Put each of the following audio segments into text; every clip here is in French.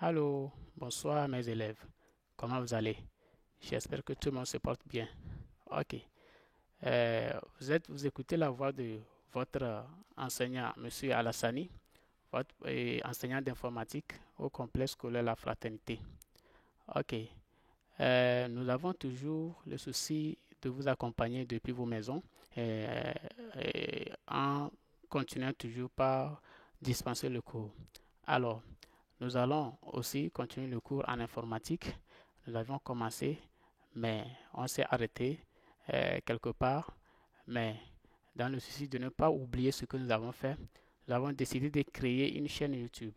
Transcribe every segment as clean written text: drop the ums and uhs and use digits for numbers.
Allô, bonsoir mes élèves. Comment vous allez? J'espère que tout le monde se porte bien. Ok. Vous écoutez la voix de votre enseignant, Monsieur Alassani, votre enseignant d'informatique au complexe scolaire La Fraternité. Ok. Nous avons toujours le souci de vous accompagner depuis vos maisons euh, en continuant toujours par dispenser le cours. Alors, nous allons aussi continuer le cours en informatique. Nous avions commencé, mais on s'est arrêté quelque part. Mais dans le souci de ne pas oublier ce que nous avons fait, nous avons décidé de créer une chaîne YouTube.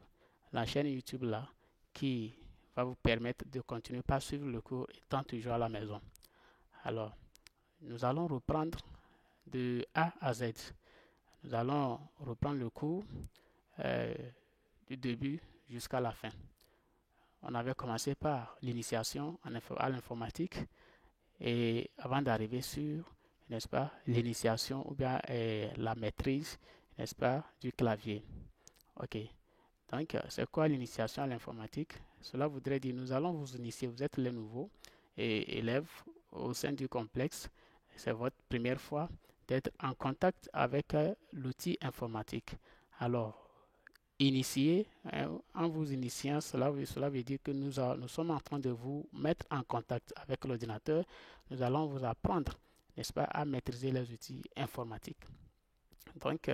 La chaîne YouTube là, qui va vous permettre de continuer par suivre le cours étant toujours à la maison. Alors, nous allons reprendre de A à Z. Nous allons reprendre le cours euh, du début jusqu'à la fin. On avait commencé par l'initiation à l'informatique et avant d'arriver sur, n'est-ce pas, l'initiation ou bien la maîtrise, n'est-ce pas, du clavier. Ok. Donc, c'est quoi l'initiation à l'informatique? Cela voudrait dire, nous allons vous initier, vous êtes les nouveaux élèves au sein du complexe. C'est votre première fois d'être en contact avec l'outil informatique. Alors, initier, en vous initiant, cela veut dire que nous sommes en train de vous mettre en contact avec l'ordinateur. Nous allons vous apprendre, n'est-ce pas, à maîtriser les outils informatiques. Donc,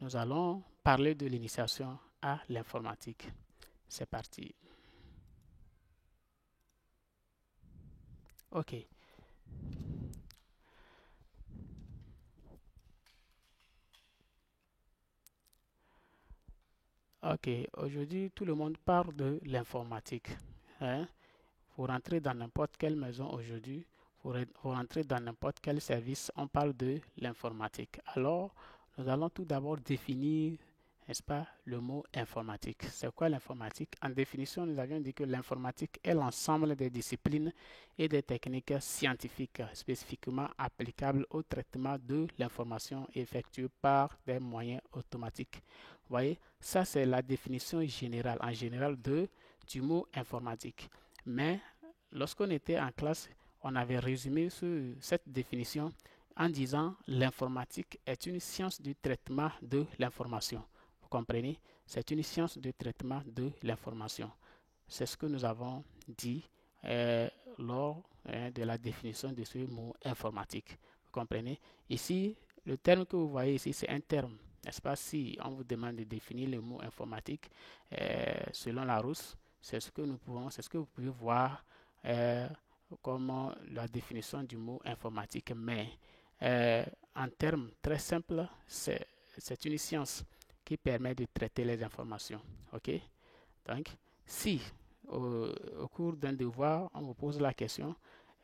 nous allons parler de l'initiation à l'informatique. C'est parti. OK. OK. Aujourd'hui, tout le monde parle de l'informatique. Hein? Vous rentrez dans n'importe quelle maison aujourd'hui, vous rentrez dans n'importe quel service, on parle de l'informatique. Alors, nous allons tout d'abord définir, n'est-ce pas, le mot informatique. C'est quoi l'informatique? En définition, nous avions dit que l'informatique est l'ensemble des disciplines et des techniques scientifiques spécifiquement applicables au traitement de l'information effectuée par des moyens automatiques. Vous voyez, ça c'est la définition générale, en général, du mot informatique. Mais lorsqu'on était en classe, on avait résumé cette définition en disant l'informatique est une science du traitement de l'information. Vous comprenez? C'est une science du traitement de l'information. C'est ce que nous avons dit euh, lors de la définition de ce mot informatique. Vous comprenez? Ici, le terme que vous voyez ici, c'est un terme. N'est-ce pas? Si on vous demande de définir le mot informatique selon Larousse, c'est ce que vous pouvez voir euh, comme la définition du mot informatique. Mais en termes très simples, c'est une science qui permet de traiter les informations. OK? Donc, si au cours d'un devoir, on vous pose la question,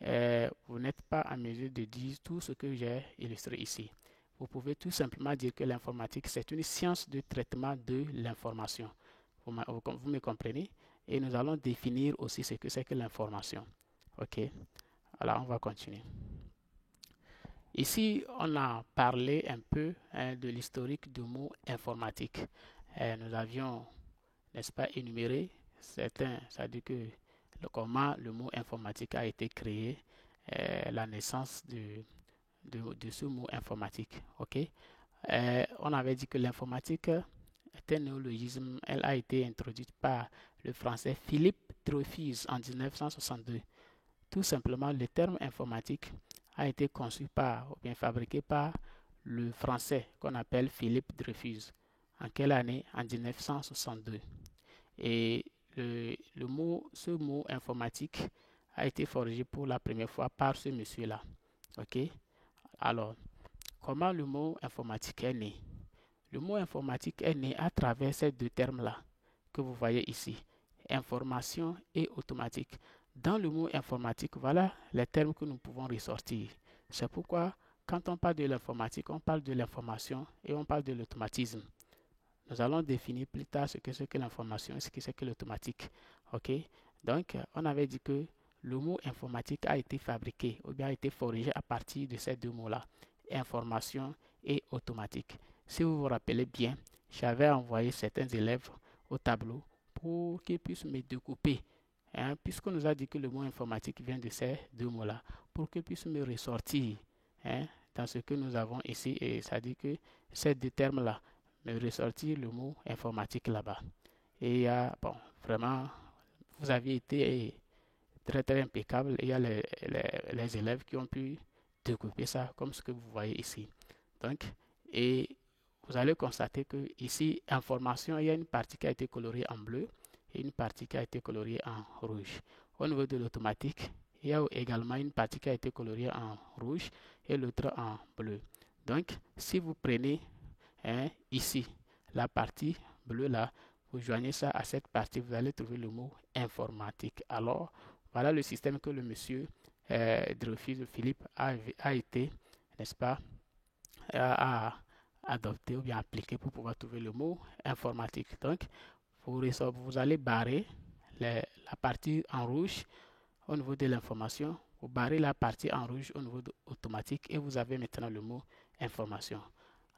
vous n'êtes pas en mesure de dire tout ce que j'ai illustré ici. Vous pouvez tout simplement dire que l'informatique, c'est une science de traitement de l'information. Vous me comprenez? Et nous allons définir aussi ce que c'est que l'information. OK? Alors, on va continuer. Ici, on a parlé un peu de l'historique du mot informatique. Nous avions, n'est-ce pas, énuméré certains, c'est-à-dire que comment le mot informatique a été créé, la naissance de ce mot informatique. OK? On avait dit que l'informatique est un néologisme. Elle a été introduite par le français Philippe Dreyfus en 1962. Tout simplement, le terme informatique a été conçu par, ou bien fabriqué par le français qu'on appelle Philippe Dreyfus. En quelle année? En 1962. Et ce mot informatique a été forgé pour la première fois par ce monsieur-là. OK? Alors, comment le mot informatique est né? Le mot informatique est né à travers ces deux termes-là que vous voyez ici, information et automatique. Dans le mot informatique, voilà les termes que nous pouvons ressortir. C'est pourquoi, quand on parle de l'informatique, on parle de l'information et on parle de l'automatisme. Nous allons définir plus tard ce que c'est que l'information et ce que c'est que l'automatique. OK? Donc, on avait dit que le mot informatique a été fabriqué ou bien a été forgé à partir de ces deux mots-là, information et automatique. Si vous vous rappelez bien, j'avais envoyé certains élèves au tableau pour qu'il puisse me découper, hein, puisqu'on nous a dit que le mot informatique vient de ces deux mots-là, pour qu'il puisse me ressortir, hein, dans ce que nous avons ici, et ça dit que ces deux termes-là, me ressortir le mot informatique là-bas. Et bon, vraiment, vous avez été très très impeccable. Il y a les élèves qui ont pu découper ça comme ce que vous voyez ici. Donc, et vous allez constater que ici, information, il y a une partie qui a été coloriée en bleu et une partie qui a été coloriée en rouge. Au niveau de l'automatique, il y a également une partie qui a été coloriée en rouge et l'autre en bleu. Donc, si vous prenez, hein, ici la partie bleue là, vous joignez ça à cette partie, vous allez trouver le mot informatique. Alors, voilà le système que le monsieur Dreyfus Philippe a été, n'est-ce pas, a adopté ou bien appliqué pour pouvoir trouver le mot informatique. Donc, vous allez barrer la partie en rouge au niveau de l'information, vous barrez la partie en rouge au niveau de automatique et vous avez maintenant le mot information.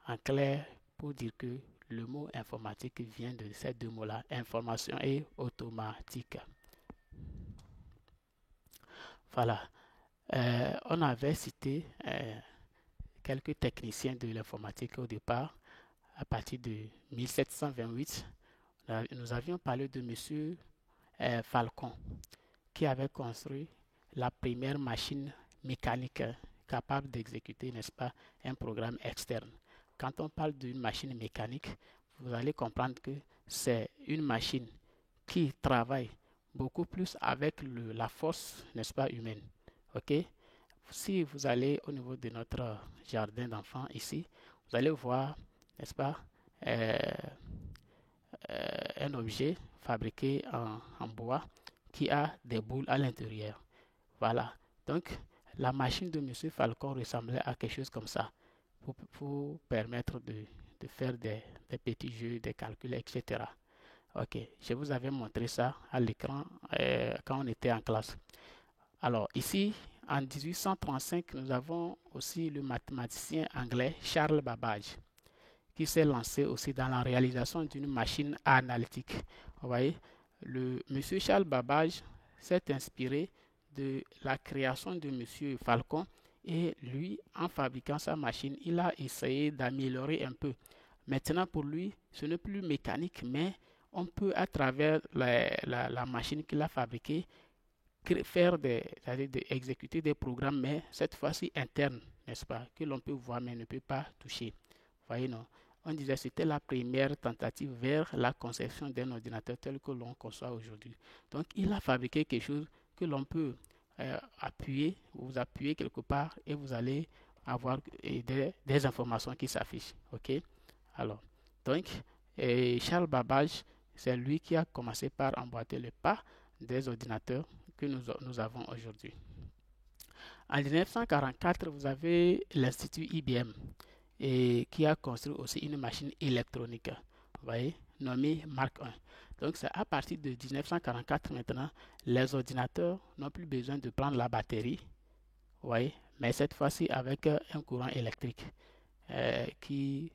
En clair, pour dire que le mot informatique vient de ces deux mots-là, information et automatique. Voilà. On avait cité quelques techniciens de l'informatique au départ. À partir de 1728, nous avions parlé de M. Falcon, qui avait construit la première machine mécanique capable d'exécuter, n'est-ce pas, un programme externe. Quand on parle d'une machine mécanique, vous allez comprendre que c'est une machine qui travaille beaucoup plus avec la force, n'est-ce pas, humaine. Ok? Si vous allez au niveau de notre jardin d'enfants ici, vous allez voir, n'est-ce pas, un objet fabriqué en bois qui a des boules à l'intérieur. Voilà. Donc, la machine de M. Falcon ressemblait à quelque chose comme ça pour permettre de faire des petits jeux, des calculs, etc. Ok, je vous avais montré ça à l'écran quand on était en classe. Alors, ici, en 1835, nous avons aussi le mathématicien anglais Charles Babbage qui s'est lancé aussi dans la réalisation d'une machine analytique. Vous voyez, monsieur Charles Babbage s'est inspiré de la création de monsieur Falcon et lui, en fabriquant sa machine, il a essayé d'améliorer un peu. Maintenant, pour lui, ce n'est plus mécanique, mais on peut, à travers la machine qu'il a fabriquée, faire exécuter des programmes, mais cette fois-ci internes, n'est-ce pas, que l'on peut voir mais ne peut pas toucher. Vous voyez, non? On disait que c'était la première tentative vers la conception d'un ordinateur tel que l'on conçoit aujourd'hui. Donc, il a fabriqué quelque chose que l'on peut appuyer, vous appuyez quelque part et vous allez avoir des informations qui s'affichent. Ok? Alors, donc, Charles Babbage, c'est lui qui a commencé par emboîter le pas des ordinateurs que nous avons aujourd'hui. En 1944, vous avez l'Institut IBM et qui a construit aussi une machine électronique, vous voyez, nommée Mark I. Donc c'est à partir de 1944 maintenant, les ordinateurs n'ont plus besoin de prendre la batterie, vous voyez, mais cette fois-ci avec un courant électrique qui,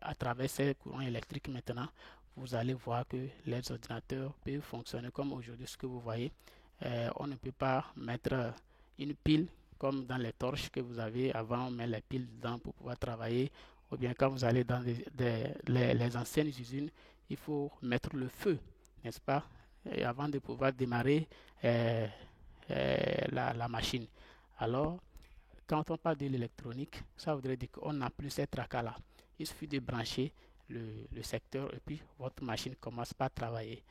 à travers ces courants électriques maintenant, vous allez voir que les ordinateurs peuvent fonctionner comme aujourd'hui, ce que vous voyez. On ne peut pas mettre une pile comme dans les torches que vous avez avant, on met les piles dedans pour pouvoir travailler. Ou bien quand vous allez dans les anciennes usines, il faut mettre le feu, n'est-ce pas, et avant de pouvoir démarrer la machine. Alors, quand on parle de l'électronique, ça voudrait dire qu'on n'a plus ces tracas-là. Il suffit de brancher le secteur et puis votre machine commence par travailler.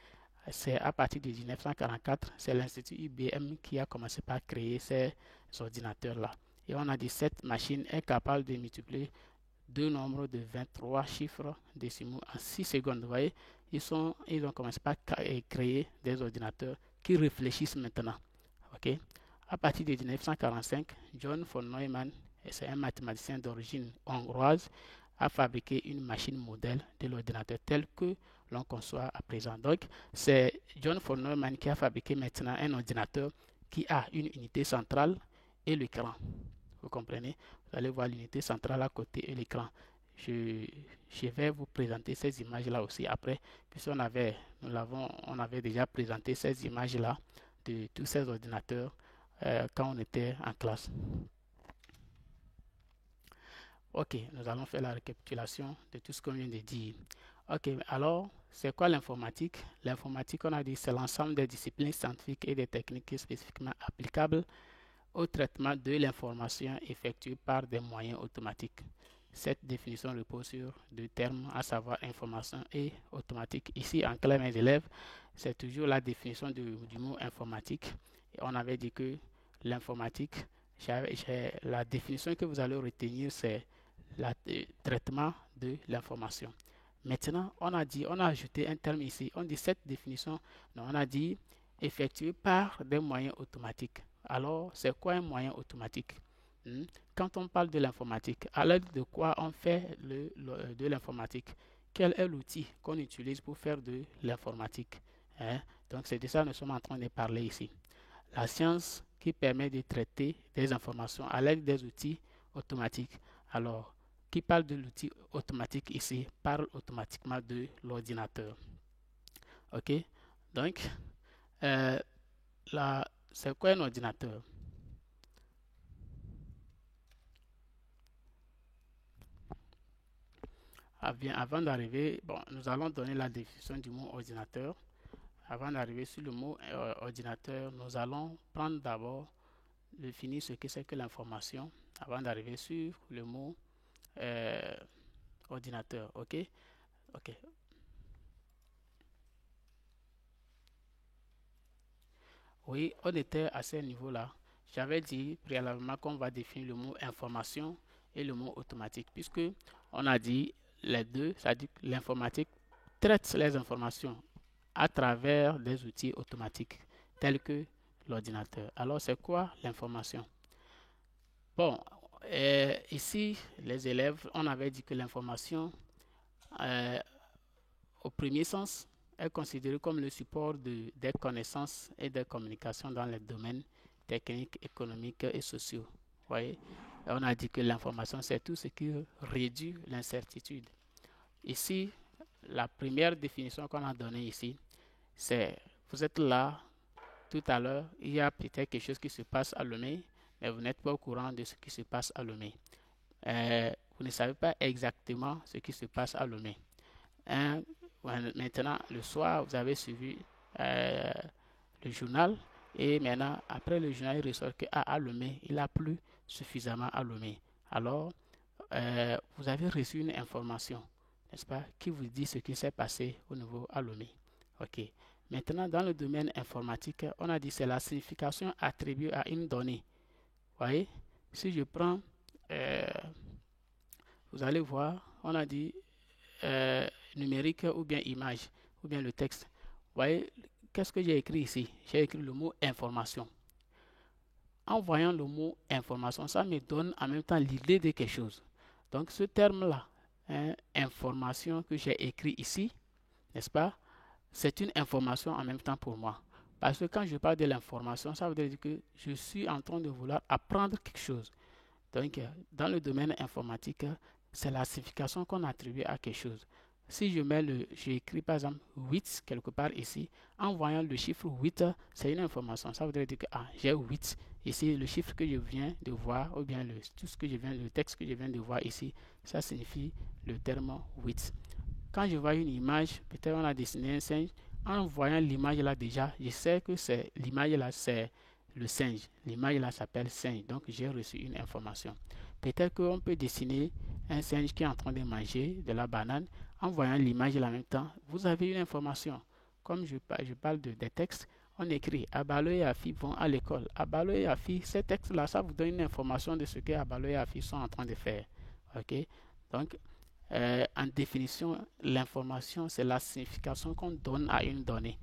C'est à partir de 1944, c'est l'Institut IBM qui a commencé par créer ces ordinateurs-là. Et on a dit cette machine est capable de multiplier deux nombres de 23 chiffres décimaux en 6 secondes. Vous voyez, ils ont commencé par créer des ordinateurs qui réfléchissent maintenant. Ok? À partir de 1945, John von Neumann, c'est un mathématicien d'origine hongroise, a fabriqué une machine modèle de l'ordinateur tel que l'on conçoit à présent. Donc, c'est John von Neumann qui a fabriqué maintenant un ordinateur qui a une unité centrale et l'écran. Vous comprenez? Vous allez voir l'unité centrale à côté et l'écran. je, je vais vous présenter ces images-là aussi après, puisqu'on avait, on avait déjà présenté ces images-là de tous ces ordinateurs quand on était en classe. Ok, nous allons faire la récapitulation de tout ce qu'on vient de dire. Ok, alors, c'est quoi l'informatique? L'informatique, on a dit, c'est l'ensemble des disciplines scientifiques et des techniques spécifiquement applicables au traitement de l'information effectuée par des moyens automatiques. Cette définition repose sur deux termes, à savoir information et automatique. Ici, en clair, mes élèves, c'est toujours la définition du mot informatique. Et on avait dit que l'informatique, la définition que vous allez retenir, c'est le traitement de l'information. Maintenant, on a ajouté un terme ici. On dit cette définition, non, on a dit effectuée par des moyens automatiques. Alors, c'est quoi un moyen automatique? Quand on parle de l'informatique, à l'aide de quoi on fait de l'informatique? Quel est l'outil qu'on utilise pour faire de l'informatique? Donc, c'est de ça que nous sommes en train de parler ici. La science qui permet de traiter des informations à l'aide des outils automatiques. Alors, qui parle de l'outil automatique ici parle automatiquement de l'ordinateur. Ok? Donc, c'est quoi un ordinateur? Avant d'arriver, bon, nous allons donner la définition du mot ordinateur. Avant d'arriver sur le mot ordinateur, nous allons prendre d'abord définir ce que c'est que l'information avant d'arriver sur le mot ordinateur. Ok? Ok. Oui, on était à ce niveau-là. J'avais dit préalablement qu'on va définir le mot information et le mot automatique, puisque on a dit les deux, c'est-à-dire que l'informatique traite les informations à travers des outils automatiques tels que l'ordinateur. Alors, c'est quoi l'information? Bon, ici, les élèves, on avait dit que l'information, au premier sens, est considérée comme le support des connaissances et des communications dans les domaines techniques, économiques et sociaux. Vous voyez? Et on a dit que l'information, c'est tout ce qui réduit l'incertitude. Ici, la première définition qu'on a donnée ici, c'est vous êtes là tout à l'heure, il y a peut-être quelque chose qui se passe à Lomé, mais vous n'êtes pas au courant de ce qui se passe à Lomé. Vous ne savez pas exactement ce qui se passe à Lomé. Maintenant, le soir, vous avez suivi le journal et maintenant, après le journal, il ressort qu'à Lomé, il a plu suffisamment à Lomé. Alors, vous avez reçu une information, n'est-ce pas, qui vous dit ce qui s'est passé au niveau à Lomé. Ok. Maintenant, dans le domaine informatique, on a dit c'est la signification attribuée à une donnée. Vous voyez, si je prends, vous allez voir, on a dit numérique ou bien image, ou bien le texte. Vous voyez, qu'est-ce que j'ai écrit ici? J'ai écrit le mot information. En voyant le mot information, ça me donne en même temps l'idée de quelque chose. Donc, ce terme-là, information que j'ai écrit ici, n'est-ce pas? C'est une information en même temps pour moi. Parce que quand je parle de l'information, ça veut dire que je suis en train de vouloir apprendre quelque chose. Donc, dans le domaine informatique, c'est la signification qu'on attribue à quelque chose. Si j'ai écrit par exemple 8 quelque part ici, en voyant le chiffre 8, c'est une information. Ça voudrait dire que j'ai 8. Ici, le chiffre que je viens de voir, ou bien le texte que je viens de voir ici, ça signifie le terme 8. Quand je vois une image, peut-être on a dessiné un singe, en voyant l'image là déjà, je sais que l'image là c'est le singe. L'image là s'appelle singe, donc j'ai reçu une information. Peut-être qu'on peut dessiner un singe qui est en train de manger de la banane. En voyant l'image là en même temps, vous avez une information. Comme je parle des textes, on écrit Abalo et Afi vont à l'école. Abalo et Afi, ces textes-là, ça vous donne une information de ce que Abalo et Afi sont en train de faire. Ok? Donc, en définition, l'information, c'est la signification qu'on donne à une donnée,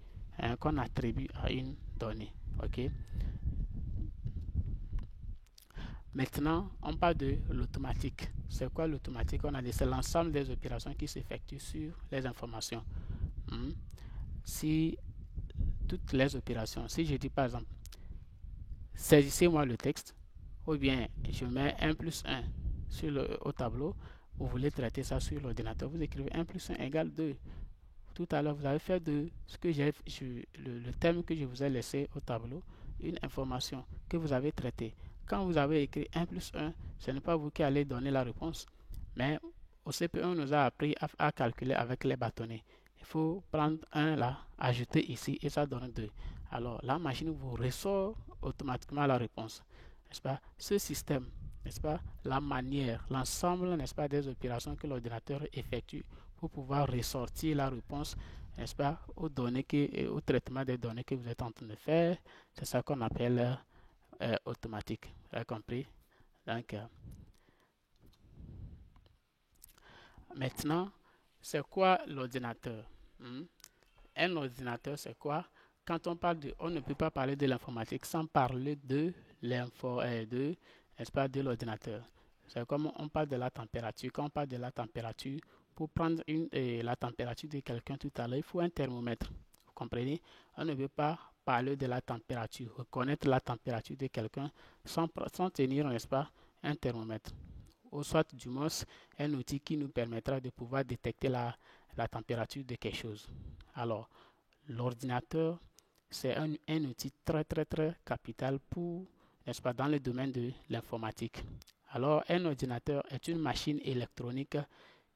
qu'on attribue à une donnée. Ok? Maintenant, on parle de l'automatique. C'est quoi l'automatique? On a dit c'est l'ensemble des opérations qui s'effectuent sur les informations. Si toutes les opérations, si je dis par exemple, saisissez-moi le texte, ou bien je mets 1 plus 1 au tableau, vous voulez traiter ça sur l'ordinateur, vous écrivez 1 plus 1 égale 2. Tout à l'heure, vous avez fait de ce que le thème que je vous ai laissé au tableau, une information que vous avez traitée. Quand vous avez écrit 1 plus 1, ce n'est pas vous qui allez donner la réponse, mais au CP1, on nous a appris à calculer avec les bâtonnets. Il faut prendre 1 là, ajouter ici, et ça donne 2. Alors, la machine vous ressort automatiquement la réponse. N'est-ce pas? Ce système, n'est-ce pas? La manière, l'ensemble, n'est-ce pas, des opérations que l'ordinateur effectue pour pouvoir ressortir la réponse, n'est-ce pas, au traitement des données que vous êtes en train de faire. C'est ça qu'on appelle automatique. Vous avez compris? Donc, maintenant, c'est quoi l'ordinateur? Un ordinateur, c'est quoi? Quand on parle on ne peut pas parler de l'informatique sans parler de n'est-ce pas, de l'ordinateur. C'est comme on parle de la température. Quand on parle de la température, pour prendre la température de quelqu'un tout à l'heure, il faut un thermomètre. Vous comprenez? On ne peut pas parler de la température, reconnaître la température de quelqu'un sans tenir, n'est-ce pas, un thermomètre. Ou soit du moins un outil qui nous permettra de pouvoir détecter la température de quelque chose. Alors, l'ordinateur, c'est un outil très capital pour, n'est-ce pas, dans le domaine de l'informatique. Alors, un ordinateur est une machine électronique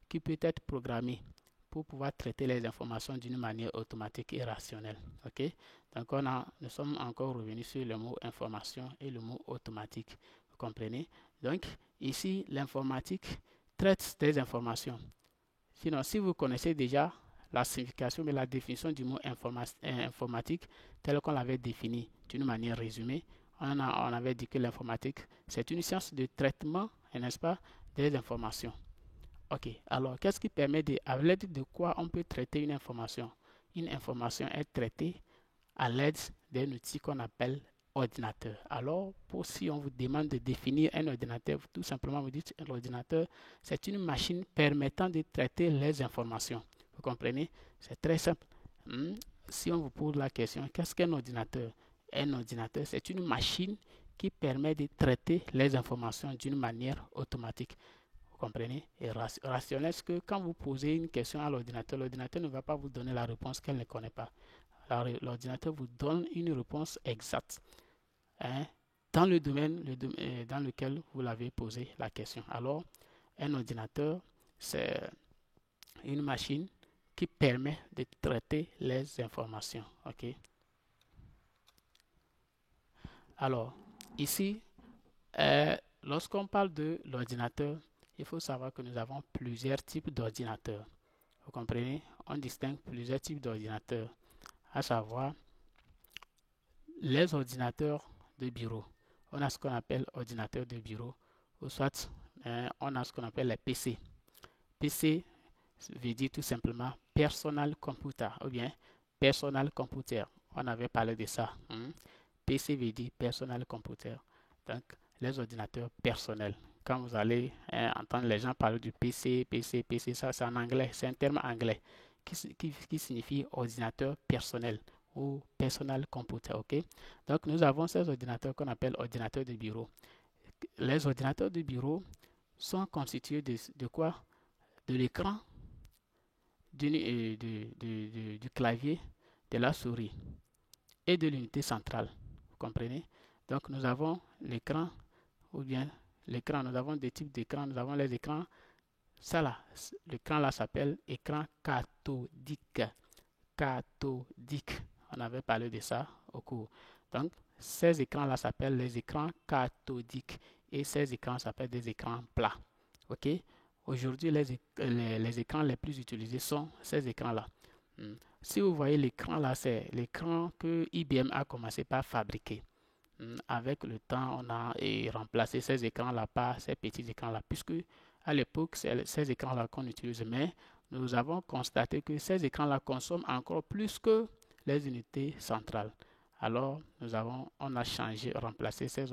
qui peut être programmée pour pouvoir traiter les informations d'une manière automatique et rationnelle. Ok? Donc, nous sommes encore revenus sur le mot information et le mot automatique. Vous comprenez? Donc, ici, l'informatique traite des informations. Sinon, si vous connaissez déjà la signification, mais la définition du mot informatique, tel qu'on l'avait défini d'une manière résumée, on avait dit que l'informatique, c'est une science de traitement, n'est-ce pas, des informations. Ok, alors qu'est-ce qui permet à l'aide de quoi on peut traiter une information? Une information est traitée à l'aide d'un outil qu'on appelle ordinateur. Alors, si on vous demande de définir un ordinateur, tout simplement vous dites l'ordinateur, c'est une machine permettant de traiter les informations. Vous comprenez? C'est très simple. Si on vous pose la question, qu'est-ce qu'un ordinateur? Un ordinateur, c'est une machine qui permet de traiter les informations d'une manière automatique. Vous comprenez? Et rationnel, c'est que quand vous posez une question à l'ordinateur, l'ordinateur ne va pas vous donner la réponse qu'elle ne connaît pas. L'ordinateur vous donne une réponse exacte dans le domaine dans lequel vous l'avez posé la question. Alors, un ordinateur, c'est une machine qui permet de traiter les informations. Ok. Alors, ici, lorsqu'on parle de l'ordinateur, il faut savoir que nous avons plusieurs types d'ordinateurs. Vous comprenez? On distingue plusieurs types d'ordinateurs, à savoir les ordinateurs de bureau. On a ce qu'on appelle ordinateur de bureau, ou soit on a ce qu'on appelle les PC. PC veut dire tout simplement personal computer ou bien personal computer. On avait parlé de ça. PC veut dire personal computer. Donc, les ordinateurs personnels. Quand vous allez entendre les gens parler du PC, ça c'est en anglais, c'est un terme anglais qui signifie ordinateur personnel ou personal computer. Ok? Donc, nous avons ces ordinateurs qu'on appelle ordinateurs de bureau. Les ordinateurs de bureau sont constitués de quoi? De l'écran, du clavier, de la souris et de l'unité centrale. Vous comprenez? Donc, nous avons l'écran, ou bien l'écran, nous avons des types d'écrans. Nous avons les écrans, ça là, l'écran là s'appelle écran cathodique. Cathodique. On avait parlé de ça au cours. Donc, ces écrans-là s'appellent les écrans cathodiques et ces écrans s'appellent des écrans plats. Ok? Aujourd'hui, les écrans les plus utilisés sont ces écrans-là. Si vous voyez l'écran là, c'est l'écran que IBM a commencé par fabriquer. Avec le temps, on a remplacé ces écrans-là par ces petits écrans-là, puisque à l'époque, c'est ces écrans-là qu'on utilise. Mais nous avons constaté que ces écrans-là consomment encore plus que les unités centrales. Alors, on a remplacé ces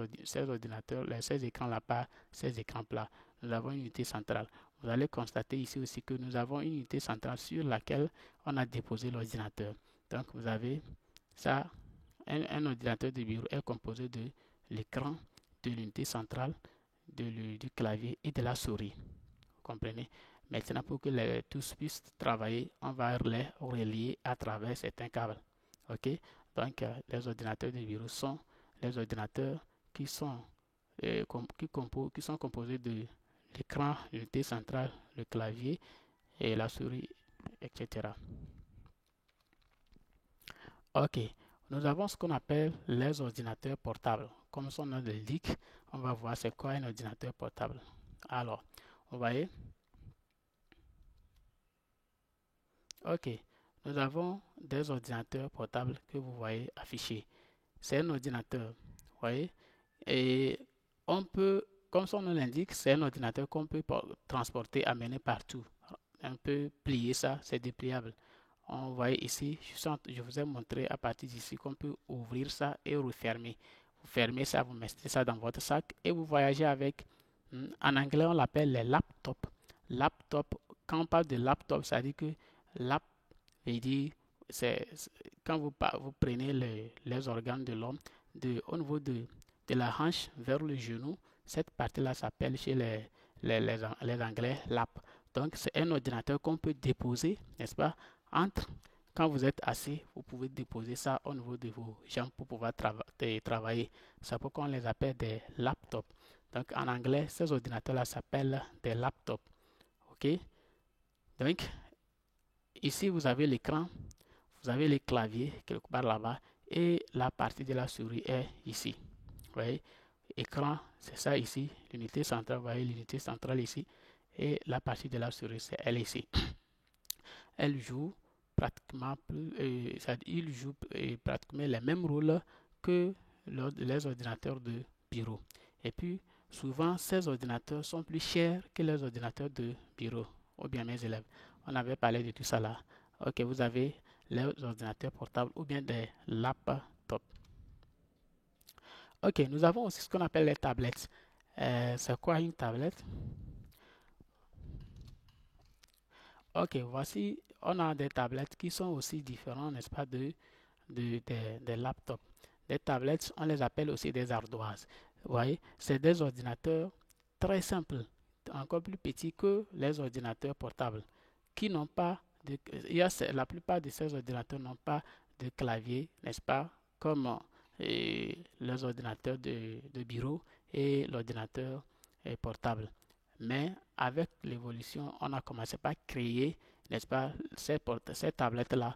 ordinateurs, ces écrans-là par ces écrans plats. Nous avons une unité centrale. Vous allez constater ici aussi que nous avons une unité centrale sur laquelle on a déposé l'ordinateur. Donc, vous avez ça. Un ordinateur de bureau est composé de l'écran, de l'unité centrale, du clavier et de la souris. Vous comprenez? Maintenant, pour que tous puissent travailler, on va les relier à travers certains câbles. OK? Donc, les ordinateurs de bureau sont les ordinateurs qui sont, qui sont composés de l'écran, l'unité centrale, le clavier et la souris, etc. OK. Nous avons ce qu'on appelle les ordinateurs portables. Comme son nom l'indique, on va voir c'est quoi un ordinateur portable. Alors, vous voyez, OK, nous avons des ordinateurs portables que vous voyez affichés. C'est un ordinateur, vous voyez, et on peut, comme son nom l'indique, c'est un ordinateur qu'on peut transporter, amener partout. On peut plier ça, c'est dépliable. On voit ici, je vous ai montré à partir d'ici qu'on peut ouvrir ça et refermer. Vous fermez ça, vous mettez ça dans votre sac et vous voyagez avec. En anglais, on l'appelle les laptops. Laptop, quand on parle de laptop, ça dit que lap veut dire, quand vous prenez les organes de l'homme, au niveau de la hanche vers le genou, cette partie-là s'appelle chez les Anglais lap. Donc, c'est un ordinateur qu'on peut déposer, n'est-ce pas, quand vous êtes assis, vous pouvez déposer ça au niveau de vos jambes pour pouvoir travailler. C'est pourquoi on les appelle des laptops. Donc, en anglais, ces ordinateurs-là s'appellent des laptops. OK? Donc, ici, vous avez l'écran, vous avez les claviers quelque part là-bas et la partie de la souris est ici. Vous voyez? Écran, c'est ça ici. L'unité centrale, vous voyez l'unité centrale ici. Et la partie de la souris, c'est elle ici. Elle joue pratiquement il joue pratiquement les mêmes rôles que les ordinateurs de bureau. Et puis, souvent, ces ordinateurs sont plus chers que les ordinateurs de bureau, ou bien mes élèves. On avait parlé de tout ça là. Ok, vous avez les ordinateurs portables ou bien des laptops. Ok, nous avons aussi ce qu'on appelle les tablettes. C'est quoi une tablette? Ok, voici, on a des tablettes qui sont aussi différentes, n'est-ce pas, des laptops. Des tablettes, on les appelle aussi des ardoises. Vous voyez, c'est des ordinateurs très simples, encore plus petits que les ordinateurs portables, qui n'ont pas de, la plupart de ces ordinateurs n'ont pas de clavier, n'est-ce pas, comme les ordinateurs de bureau et l'ordinateur portable. Mais avec l'évolution, on a commencé par créer, n'est-ce pas, ces tablettes-là,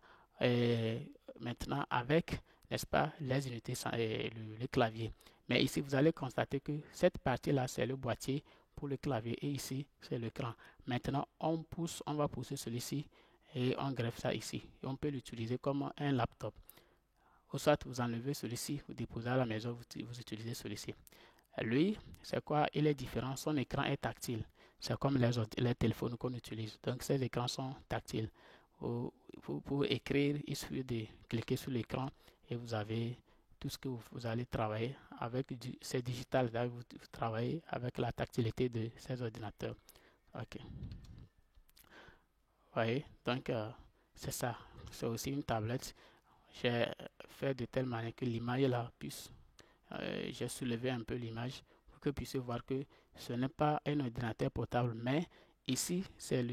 maintenant avec, n'est-ce pas, les unités, le clavier. Mais ici, vous allez constater que cette partie-là, c'est le boîtier pour le clavier et ici, c'est l'écran. Maintenant, on va pousser celui-ci et on greffe ça ici. Et on peut l'utiliser comme un laptop. Ou soit vous enlevez celui-ci, vous déposez à la maison, vous utilisez celui-ci. Lui, c'est quoi? Il est différent. Son écran est tactile. C'est comme les téléphones qu'on utilise. Donc, ces écrans sont tactiles. Pour écrire, il suffit de cliquer sur l'écran et vous avez tout ce que vous allez travailler avec. C'est digital. Vous travaillez avec la tactilité de ces ordinateurs. OK. Vous voyez? Donc, c'est ça. C'est aussi une tablette. J'ai fait de telle manière que l'image là puisse j'ai soulevé un peu l'image pour que vous puissiez voir que ce n'est pas un ordinateur portable, mais ici c'est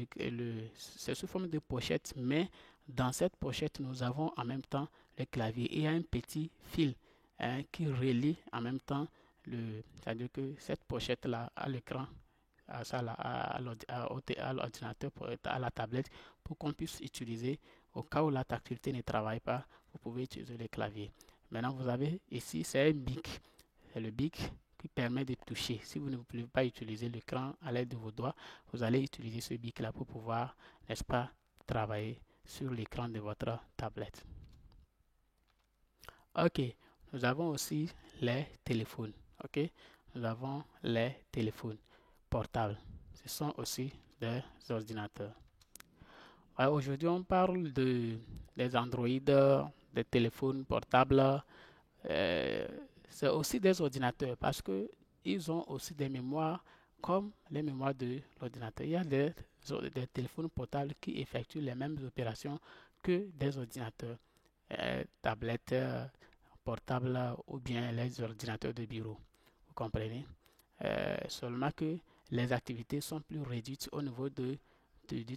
sous forme de pochette, mais dans cette pochette nous avons en même temps le clavier et il y a un petit fil qui relie en même temps c'est-à-dire que cette pochette là à l'écran à l'ordinateur, à la tablette pour qu'on puisse utiliser au cas où la tactilité ne travaille pas, vous pouvez utiliser le clavier. Maintenant, vous avez ici, c'est un bic. C'est le bic qui permet de toucher. Si vous ne pouvez pas utiliser l'écran à l'aide de vos doigts, vous allez utiliser ce bic-là pour pouvoir, n'est-ce pas, travailler sur l'écran de votre tablette. Ok, nous avons aussi les téléphones. Ok, nous avons les téléphones portables. Ce sont aussi des ordinateurs. Aujourd'hui, on parle des Android, des téléphones portables. Euh, c'est aussi des ordinateurs parce que ils ont aussi des mémoires comme les mémoires de l'ordinateur. Il y a des téléphones portables qui effectuent les mêmes opérations que des ordinateurs, tablettes, portables ou bien les ordinateurs de bureau. Vous comprenez? Seulement que les activités sont plus réduites au niveau du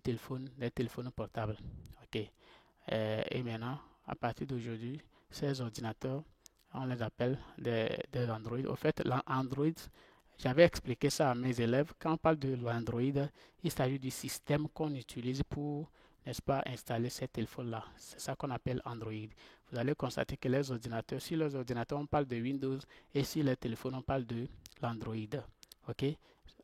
téléphone, des téléphones portables. OK. Et maintenant, à partir d'aujourd'hui, ces ordinateurs, on les appelle des Android. Au fait, l'Android, j'avais expliqué ça à mes élèves. Quand on parle de l'Android, il s'agit du système qu'on utilise pour, n'est-ce pas, installer ces téléphones-là. C'est ça qu'on appelle Android. Vous allez constater que les ordinateurs, si les ordinateurs, on parle de Windows, et si les téléphones, on parle de l'Android. OK?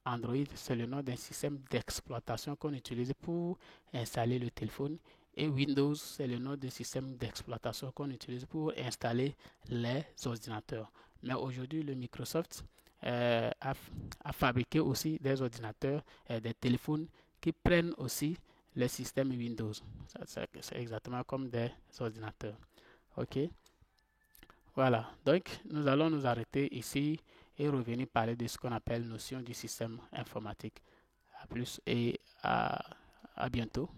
Android, c'est le nom d'un système d'exploitation qu'on utilise pour installer le téléphone. Et Windows, c'est le nom d'un système d'exploitation qu'on utilise pour installer les ordinateurs. Mais aujourd'hui, le Microsoft a fabriqué aussi des ordinateurs, des téléphones qui prennent aussi les systèmes Windows. C'est exactement comme des ordinateurs. OK? Voilà. Donc, nous allons nous arrêter ici et revenir parler de ce qu'on appelle notion du système informatique. À plus et à bientôt.